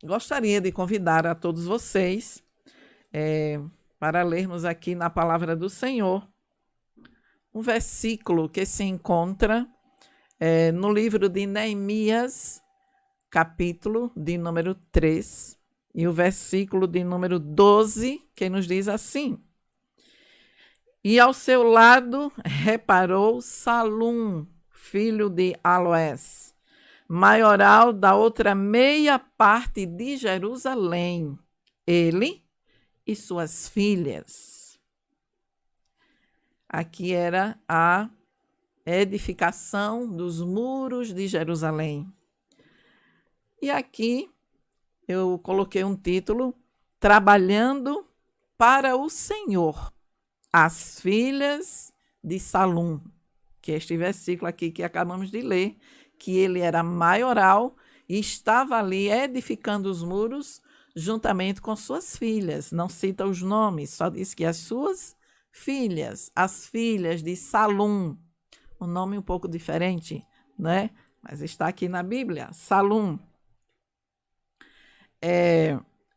Gostaria de convidar a todos vocês para lermos aqui na Palavra do Senhor um versículo que se encontra no livro de Neemias, capítulo de número 3, e o versículo de número 12, que nos diz assim: E ao seu lado reparou Salum, filho de Aloés, maioral da outra meia parte de Jerusalém, ele e suas filhas. Aqui era a edificação dos muros de Jerusalém. E aqui eu coloquei um título: Trabalhando para o Senhor, as filhas de Salum, que é este versículo aqui que acabamos de ler, que ele era maioral e estava ali edificando os muros juntamente com suas filhas. Não cita os nomes, só diz que as suas filhas, as filhas de Salum, um nome um pouco diferente, né? Mas está aqui na Bíblia, Salum.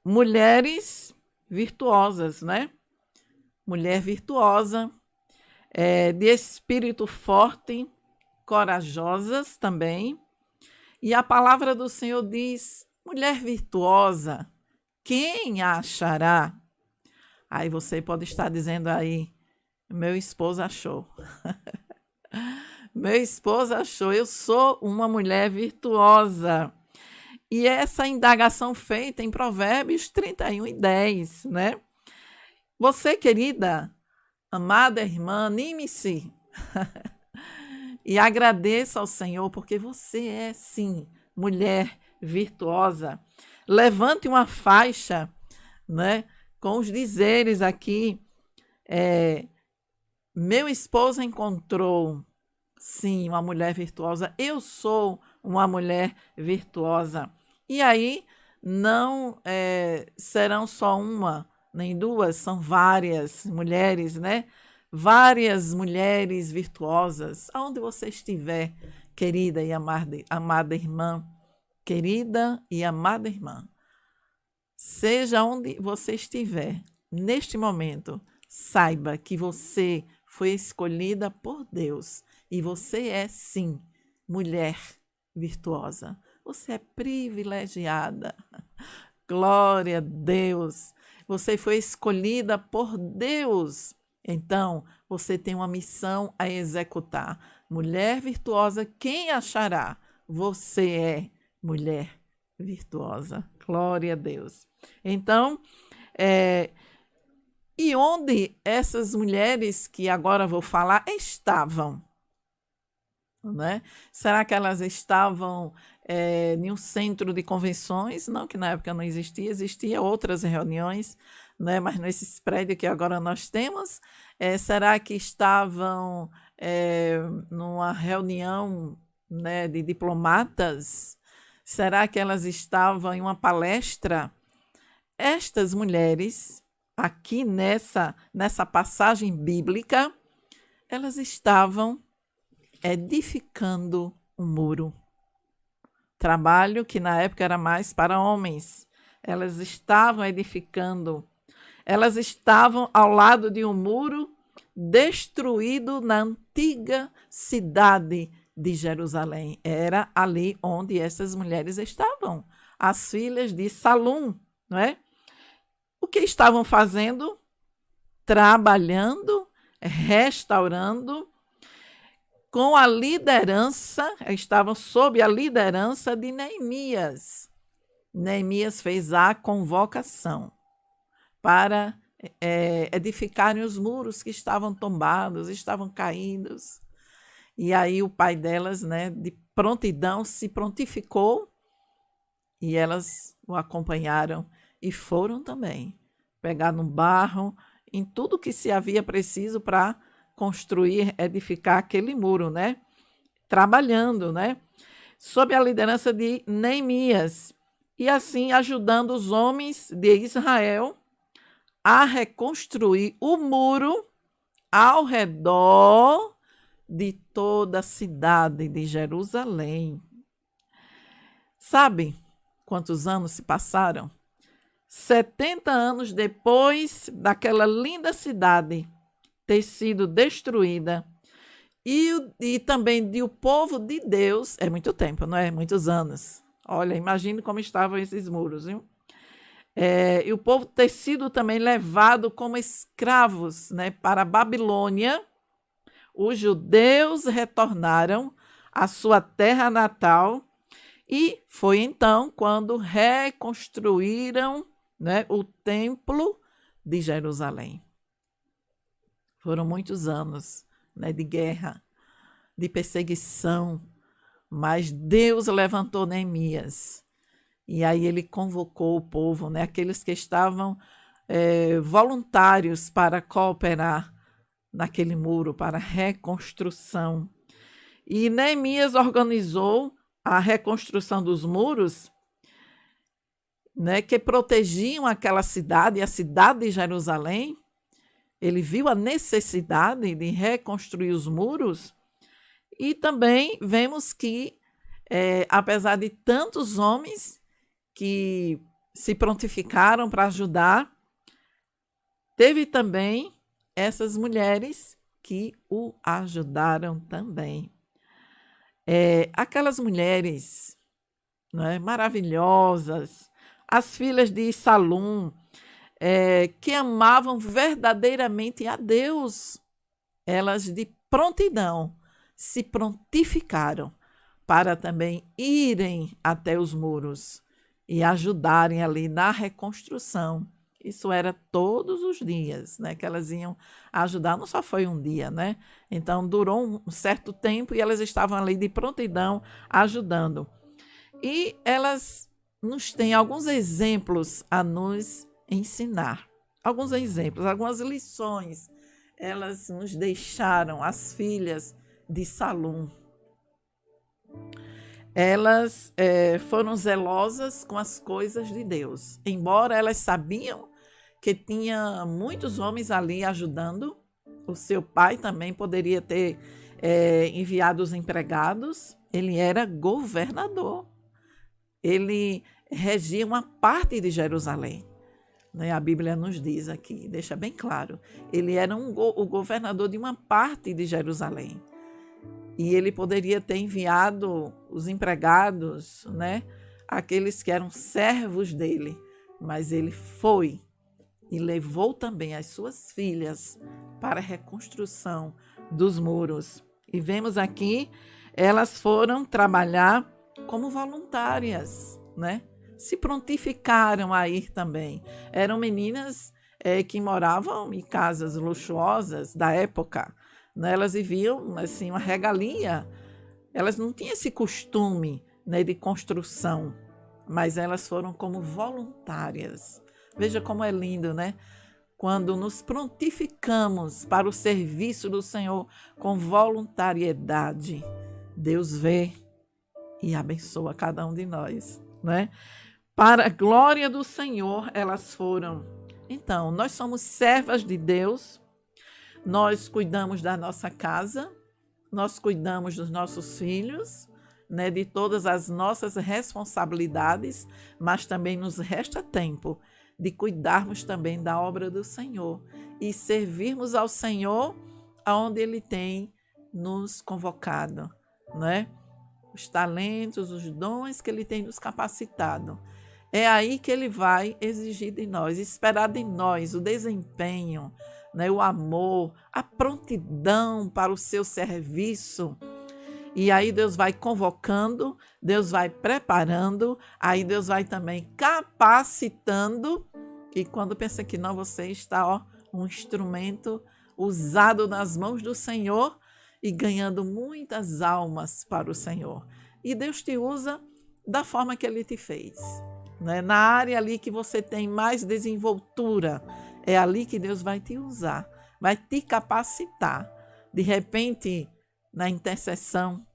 Mulheres virtuosas, né? Mulher virtuosa, de espírito forte, corajosas também. E a palavra do Senhor diz: mulher virtuosa, quem a achará? Aí você pode estar dizendo aí: meu esposo achou. Meu esposo achou, eu sou uma mulher virtuosa. E essa indagação feita em Provérbios 31:10, né? Você, querida, amada irmã, anime-se e agradeça ao Senhor, porque você é, sim, mulher virtuosa. Levante uma faixa, né, com os dizeres aqui: meu esposo encontrou, sim, uma mulher virtuosa. Eu sou uma mulher virtuosa. E aí não serão só uma nem duas, são várias mulheres, né? Várias mulheres virtuosas. Aonde você estiver, querida e amada irmã, querida e amada irmã, seja onde você estiver, neste momento, saiba que você foi escolhida por Deus e você é, sim, mulher virtuosa. Você é privilegiada. Glória a Deus. Você foi escolhida por Deus. Então, você tem uma missão a executar. Mulher virtuosa, quem achará? Você é mulher virtuosa. Glória a Deus. Então, e onde essas mulheres que agora vou falar estavam? Né? Será que elas estavam em um centro de convenções? Não, que na época não existia, existia outras reuniões, né? Mas nesses prédios que agora nós temos, será que estavam numa reunião, né, de diplomatas? Será que elas estavam em uma palestra? Estas mulheres, aqui nessa passagem bíblica, elas estavam edificando um muro. Trabalho que na época era mais para homens. Elas estavam edificando. Elas estavam ao lado de um muro destruído na antiga cidade de Jerusalém. Era ali onde essas mulheres estavam, as filhas de Salum, não é? O que estavam fazendo? Trabalhando, restaurando, com a liderança, estavam sob a liderança de Neemias. Neemias fez a convocação para edificarem os muros que estavam tombados, estavam caídos. E aí o pai delas, né, de prontidão, se prontificou e elas o acompanharam e foram também pegar no barro, em tudo que se havia preciso para construir, edificar aquele muro, né? Trabalhando, né? Sob a liderança de Neemias, e assim ajudando os homens de Israel a reconstruir o muro ao redor de toda a cidade de Jerusalém. Sabe, quantos anos se passaram? 70 anos depois daquela linda cidade ter sido destruída e também de o povo de Deus, é muito tempo, não é? Muitos anos. Olha, imagine como estavam esses muros, viu? E o povo ter sido também levado como escravos, né, para a Babilônia. Os judeus retornaram à sua terra natal e foi então quando reconstruíram, né, o templo de Jerusalém. Foram muitos anos, né, de guerra, de perseguição, mas Deus levantou Neemias. E aí ele convocou o povo, né, aqueles que estavam voluntários para cooperar naquele muro, para a reconstrução. E Neemias organizou a reconstrução dos muros, né, que protegiam aquela cidade, a cidade de Jerusalém. Ele viu a necessidade de reconstruir os muros e também vemos que, apesar de tantos homens que se prontificaram para ajudar, teve também essas mulheres que o ajudaram também. Aquelas mulheres, né, maravilhosas, as filhas de Salum, que amavam verdadeiramente a Deus, elas de prontidão se prontificaram para também irem até os muros e ajudarem ali na reconstrução. Isso era todos os dias, né, que elas iam ajudar, não só foi um dia, né? Então durou um certo tempo e elas estavam ali de prontidão ajudando. E elas nos têm alguns exemplos a nos ensinar. Alguns exemplos, algumas lições. Elas nos deixaram, as filhas de Salum. Elas foram zelosas com as coisas de Deus. Embora elas sabiam que tinha muitos homens ali ajudando, o seu pai também poderia ter enviado os empregados. Ele era governador. Ele regia uma parte de Jerusalém. A Bíblia nos diz aqui, deixa bem claro. Ele era o governador de uma parte de Jerusalém. E ele poderia ter enviado os empregados, né, aqueles que eram servos dele. Mas ele foi e levou também as suas filhas para a reconstrução dos muros. E vemos aqui, elas foram trabalhar como voluntárias, né? Se prontificaram a ir também. Eram meninas que moravam em casas luxuosas da época, né? Elas viviam assim, uma regalia. Elas não tinham esse costume, né, de construção, mas elas foram como voluntárias. Veja como é lindo, né? Quando nos prontificamos para o serviço do Senhor com voluntariedade, Deus vê e abençoa cada um de nós, né? Para a glória do Senhor, elas foram. Então, nós somos servas de Deus, nós cuidamos da nossa casa, nós cuidamos dos nossos filhos, né, de todas as nossas responsabilidades, mas também nos resta tempo de cuidarmos também da obra do Senhor e servirmos ao Senhor aonde Ele tem nos convocado, né? Os talentos, os dons que Ele tem nos capacitado. É aí que Ele vai exigir de nós, esperar de nós o desempenho, né, o amor, a prontidão para o seu serviço. E aí Deus vai convocando, Deus vai preparando, aí Deus vai também capacitando. E quando pensa que não, você está um instrumento usado nas mãos do Senhor e ganhando muitas almas para o Senhor. E Deus te usa da forma que Ele te fez, né? Na área ali que você tem mais desenvoltura, é ali que Deus vai te usar, vai te capacitar. De repente, na intercessão,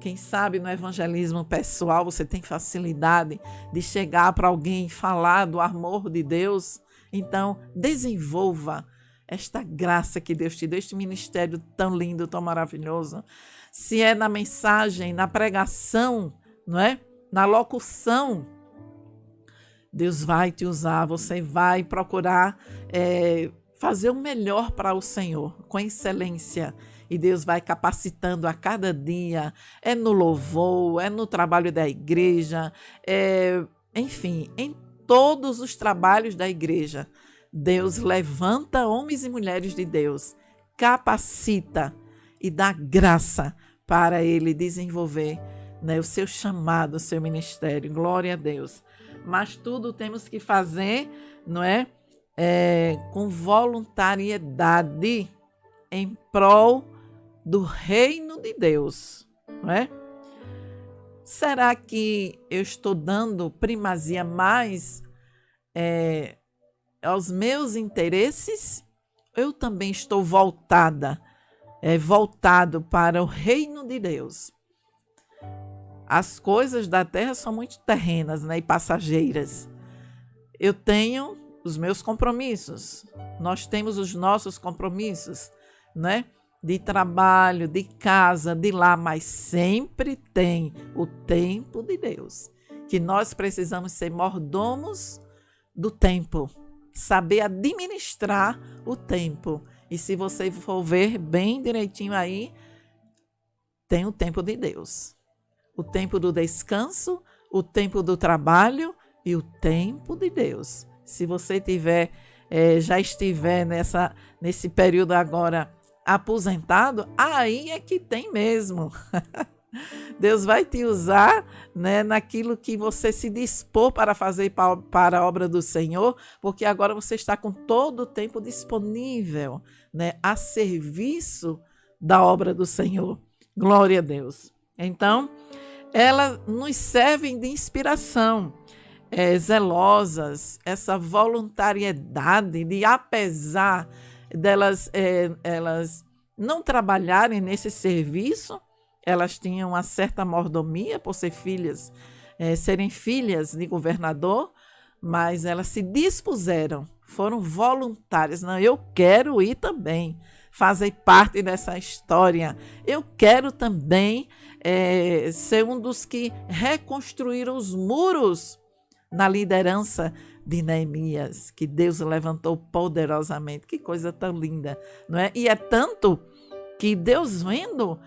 quem sabe no evangelismo pessoal, você tem facilidade de chegar para alguém e falar do amor de Deus. Então, desenvolva esta graça que Deus te deu, este ministério tão lindo, tão maravilhoso. Se é na mensagem, na pregação, não é? Na locução, Deus vai te usar, você vai procurar fazer o melhor para o Senhor, com excelência. E Deus vai capacitando a cada dia, é no louvor, é no trabalho da igreja, enfim, em todos os trabalhos da igreja. Deus levanta homens e mulheres de Deus, capacita e dá graça para ele desenvolver, né, o seu chamado, o seu ministério. Glória a Deus. Mas tudo temos que fazer, não é? Com voluntariedade em prol do reino de Deus, não é? Será que eu estou dando primazia mais aos meus interesses? Eu também estou voltado para o reino de Deus. As coisas da terra são muito terrenas, né, e passageiras. Eu tenho os meus compromissos, nós temos os nossos compromissos, né? De trabalho, de casa, de lar, mas sempre tem o tempo de Deus, que nós precisamos ser mordomos do tempo, saber administrar o tempo. E se você for ver bem direitinho aí, tem o tempo de Deus, o tempo do descanso, o tempo do trabalho e o tempo de Deus. Se você já estiver nesse período agora aposentado, aí é que tem mesmo. Deus vai te usar, né, naquilo que você se dispor para fazer para a obra do Senhor, porque agora você está com todo o tempo disponível, né, a serviço da obra do Senhor. Glória a Deus. Então, elas nos servem de inspiração, zelosas, essa voluntariedade de, apesar delas elas não trabalharem nesse serviço, elas tinham uma certa mordomia por ser filhas, serem filhas de governador, mas elas se dispuseram, foram voluntárias. Não, eu quero ir também, fazer parte dessa história. Eu quero também ser um dos que reconstruíram os muros na liderança de Neemias, que Deus levantou poderosamente. Que coisa tão linda, não é? E é tanto que Deus, vendo,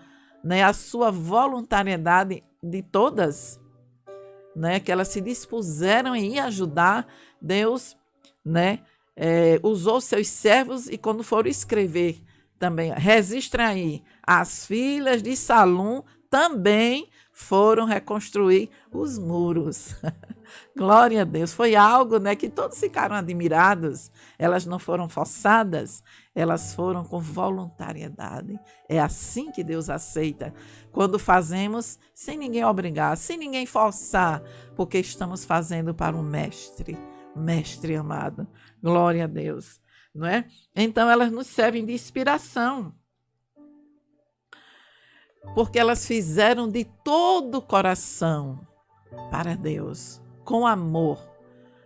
né, a sua voluntariedade de todas, né, que elas se dispuseram em ir ajudar, Deus, né, usou seus servos, e quando foram escrever também, registrem aí, as filhas de Salum também foram reconstruir os muros. Glória a Deus. Foi algo, né, que todos ficaram admirados. Elas não foram forçadas, elas foram com voluntariedade. É assim que Deus aceita. Quando fazemos sem ninguém obrigar, sem ninguém forçar, porque estamos fazendo para o mestre amado. Glória a Deus, não é? Então elas nos servem de inspiração, porque elas fizeram de todo o coração para Deus, com amor.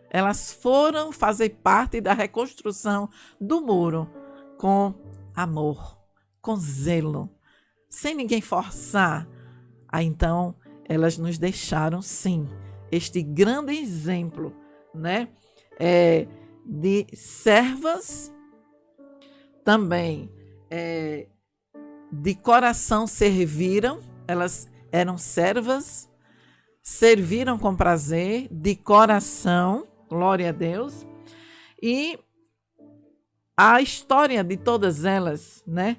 Elas foram fazer parte da reconstrução do muro com amor, com zelo, sem ninguém forçar. Então, elas nos deixaram, sim, este grande exemplo, né, de servas também, de coração serviram. Elas eram servas, serviram com prazer, de coração, glória a Deus. E a história de todas elas, né,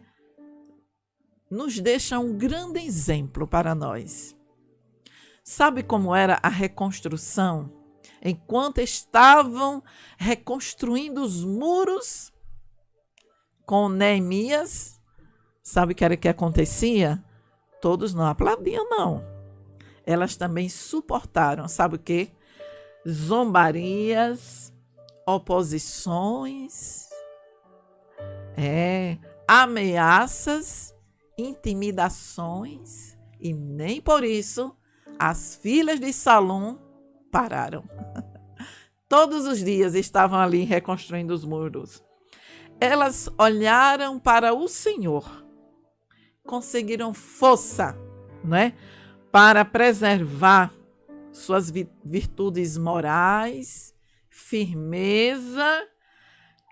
nos deixa um grande exemplo para nós. Sabe como era a reconstrução? Enquanto estavam reconstruindo os muros com Neemias, sabe o que era que acontecia? Todos não aplaudiam, não. Elas também suportaram, sabe o quê? Zombarias, oposições, ameaças, intimidações, e nem por isso as filhas de Salum pararam. Todos os dias estavam ali reconstruindo os muros. Elas olharam para o Senhor, conseguiram força, não é? Para preservar suas virtudes morais firmeza,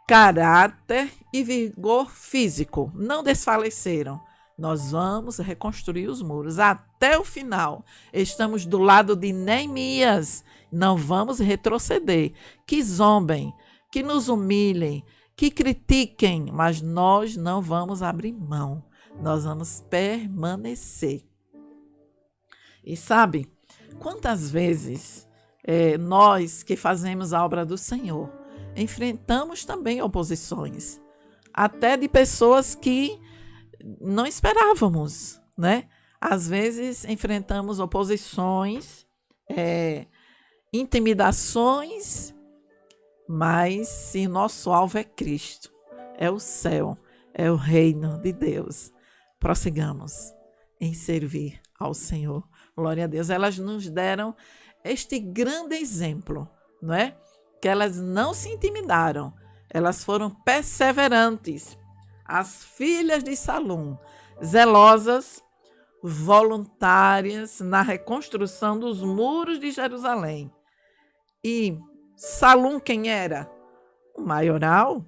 caráter e vigor físico. Não desfaleceram. Nós vamos reconstruir os muros até o final. Estamos do lado de Neemias. Não vamos retroceder. Que zombem, que nos humilhem, que critiquem, mas nós não vamos abrir mão. Nós vamos permanecer. E sabe, quantas vezes nós que fazemos a obra do Senhor enfrentamos também oposições, até de pessoas que não esperávamos, né? Às vezes enfrentamos oposições, intimidações, mas se nosso alvo é Cristo, é o céu, é o reino de Deus, prossigamos em servir ao Senhor. Glória a Deus. Elas nos deram este grande exemplo, não é? Que elas não se intimidaram, elas foram perseverantes. As filhas de Salum, zelosas, voluntárias na reconstrução dos muros de Jerusalém. E Salum quem era? O maioral,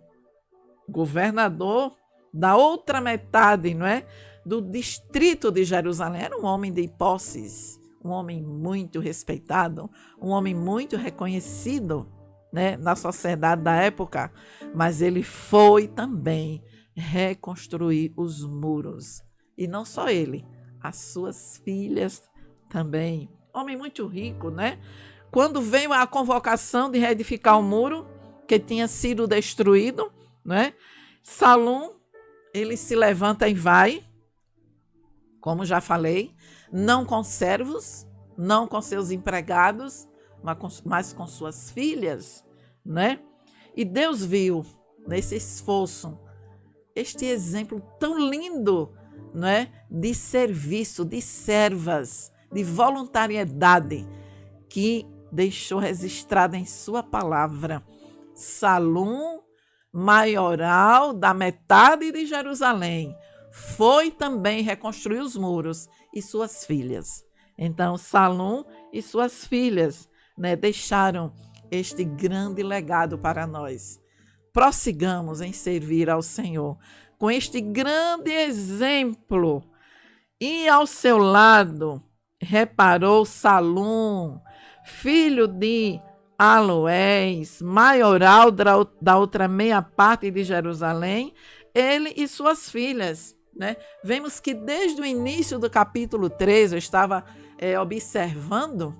governador da outra metade, não é? Do distrito de Jerusalém. Era um homem de posses, um homem muito respeitado, um homem muito reconhecido, né, na sociedade da época, mas ele foi também reconstruir os muros. E não só ele, as suas filhas também. Homem muito rico, né? Quando veio a convocação de reedificar o muro que tinha sido destruído, né? Salum, ele se levanta e vai, como já falei, não com servos, não com seus empregados, mas com suas filhas, né? E Deus viu nesse esforço este exemplo tão lindo, né? De serviço, de servas, de voluntariedade, que deixou registrado em sua palavra. Salum, maioral da metade de Jerusalém, foi também reconstruir os muros, e suas filhas. Então, Salum e suas filhas, né, deixaram este grande legado para nós. Prossigamos em servir ao Senhor com este grande exemplo. E ao seu lado reparou Salum, filho de Aloés, maioral da outra meia parte de Jerusalém, ele e suas filhas, né? Vemos que desde o início do capítulo 3, eu estava observando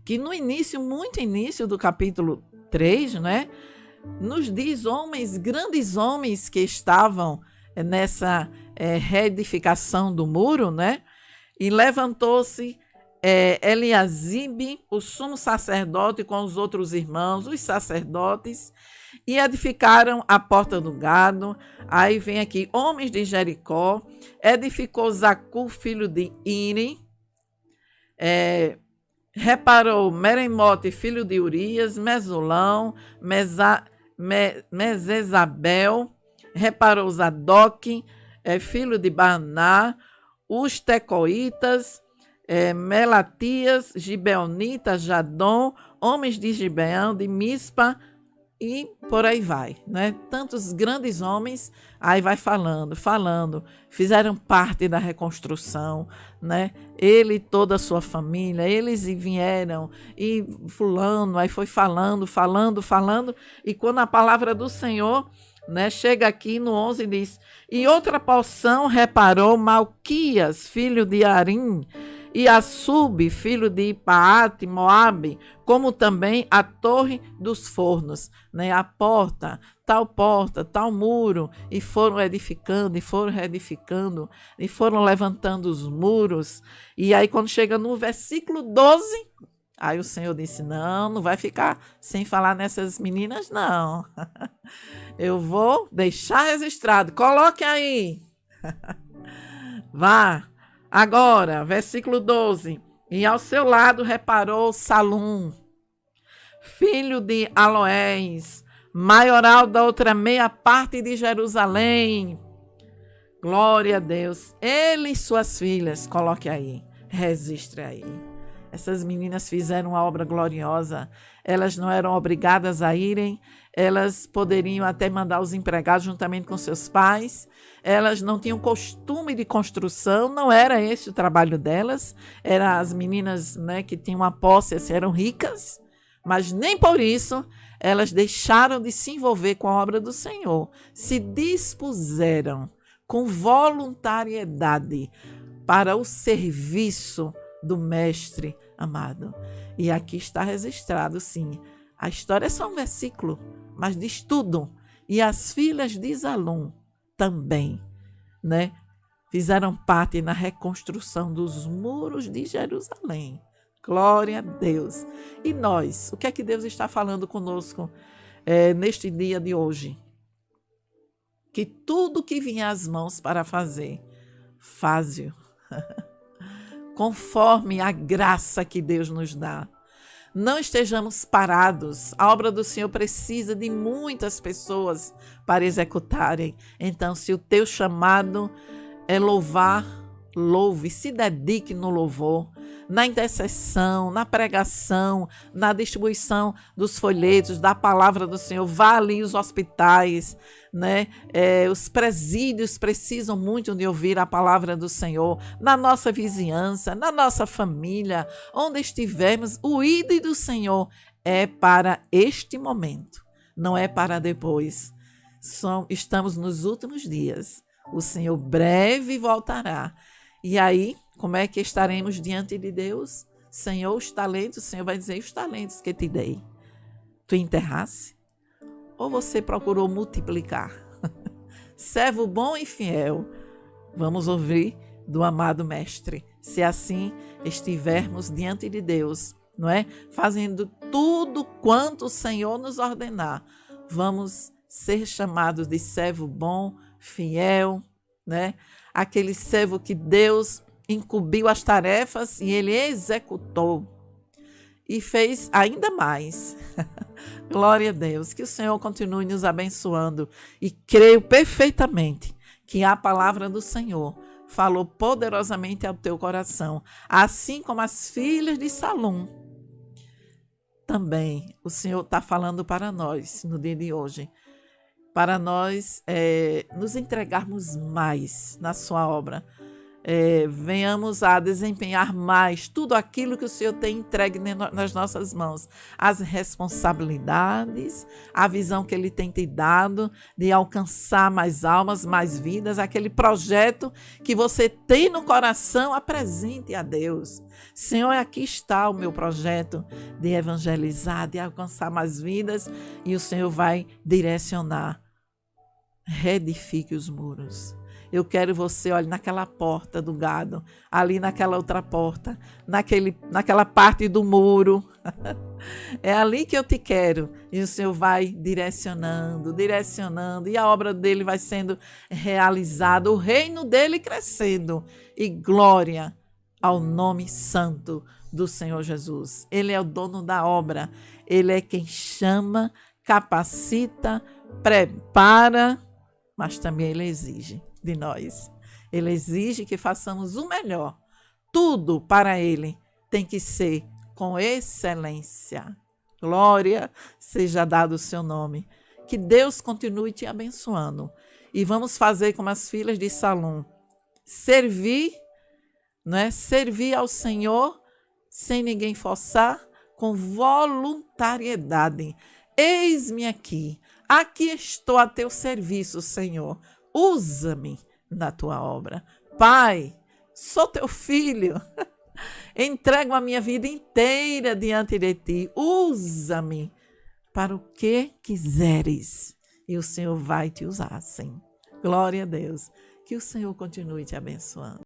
que no início, muito início do capítulo 3, né, nos diz homens, grandes homens que estavam nessa reedificação do muro, né? E levantou-se Eliasibe, o sumo sacerdote, com os outros irmãos, os sacerdotes, e edificaram a porta do gado. Aí vem aqui, homens de Jericó, edificou Zacu, filho de Iri, reparou Meremote, filho de Urias, Mesulão, Mesesabel, reparou Zadok, filho de Baná, os Tecoitas, Melatias, Gibeonitas, Jadom, homens de Gibeão, de Mispa, e por aí vai, né? Tantos grandes homens, aí vai falando, fizeram parte da reconstrução, né? Ele e toda a sua família, eles vieram, e fulano, aí foi falando, e quando a palavra do Senhor, né, chega aqui no 11 diz, e outra porção reparou Malquias, filho de Arim, e Assub, filho de Paate, Moabe, como também a torre dos fornos, né? A porta, tal muro, e foram edificando, e foram reedificando, e foram levantando os muros. E aí quando chega no versículo 12, aí o Senhor disse, não vai ficar sem falar nessas meninas, não. Eu vou deixar registrado, coloque aí. Vá. Agora, versículo 12. E ao seu lado reparou Salum, filho de Aloés, maioral da outra meia parte de Jerusalém. Glória a Deus. Ele e suas filhas, coloque aí, registre aí. Essas meninas fizeram uma obra gloriosa. Elas não eram obrigadas a irem, elas poderiam até mandar os empregados juntamente com seus pais. Elas não tinham costume de construção, não era esse o trabalho delas. Eram as meninas, né, que tinham uma posse, eram ricas, mas nem por isso elas deixaram de se envolver com a obra do Senhor. Se dispuseram com voluntariedade para o serviço do Mestre amado. E aqui está registrado, sim. A história é só um versículo, mas diz tudo. E as filhas de Zalum também, né, fizeram parte na reconstrução dos muros de Jerusalém. Glória a Deus. E nós, o que é que Deus está falando conosco neste dia de hoje? Que tudo que vier às mãos para fazer, faze-o. Conforme a graça que Deus nos dá. Não estejamos parados. A obra do Senhor precisa de muitas pessoas para executarem. Então, se o teu chamado é louvar, louve, se dedique no louvor, na intercessão, na pregação, na distribuição dos folhetos, da palavra do Senhor. Vá ali os hospitais, né? Os presídios precisam muito de ouvir a palavra do Senhor. Na nossa vizinhança, na nossa família, onde estivermos, o ídolo do Senhor é para este momento, não é para depois. Estamos nos últimos dias. O Senhor breve voltará. E aí, como é que estaremos diante de Deus? Senhor, os talentos, o Senhor vai dizer, os talentos que te dei, tu enterrasse? Ou você procurou multiplicar? Servo bom e fiel, vamos ouvir do amado Mestre. Se assim estivermos diante de Deus, não é? Fazendo tudo quanto o Senhor nos ordenar, vamos ser chamados de servo bom, fiel, né? Aquele servo que Deus incumbiu as tarefas e ele executou e fez ainda mais. Glória a Deus, que o Senhor continue nos abençoando e creio perfeitamente que a palavra do Senhor falou poderosamente ao teu coração, assim como as filhas de Salum. Também o Senhor está falando para nós no dia de hoje, para nós nos entregarmos mais na sua obra. Venhamos a desempenhar mais tudo aquilo que o Senhor tem entregue nas nossas mãos. As responsabilidades, a visão que Ele tem te dado de alcançar mais almas, mais vidas, aquele projeto que você tem no coração, apresente a Deus. Senhor, aqui está o meu projeto de evangelizar, de alcançar mais vidas, e o Senhor vai direcionar. Reedifique os muros. Eu quero você, olha, naquela porta do gado, ali naquela outra porta, naquela parte do muro. É ali que eu te quero. E o Senhor vai direcionando, e a obra dele vai sendo realizada, o reino dele crescendo. E glória ao nome santo do Senhor Jesus. Ele é o dono da obra. Ele é quem chama, capacita, prepara, mas também ele exige de nós. Ele exige que façamos o melhor. Tudo para ele tem que ser com excelência. Glória seja dado o seu nome. Que Deus continue te abençoando. E vamos fazer como as filhas de Salum. Servir, não é? Servir ao Senhor sem ninguém forçar, com voluntariedade. Eis-me aqui. Aqui estou a teu serviço, Senhor. Usa-me na tua obra. Pai, sou teu filho. Entrego a minha vida inteira diante de ti. Usa-me para o que quiseres. E o Senhor vai te usar, sim. Glória a Deus. Que o Senhor continue te abençoando.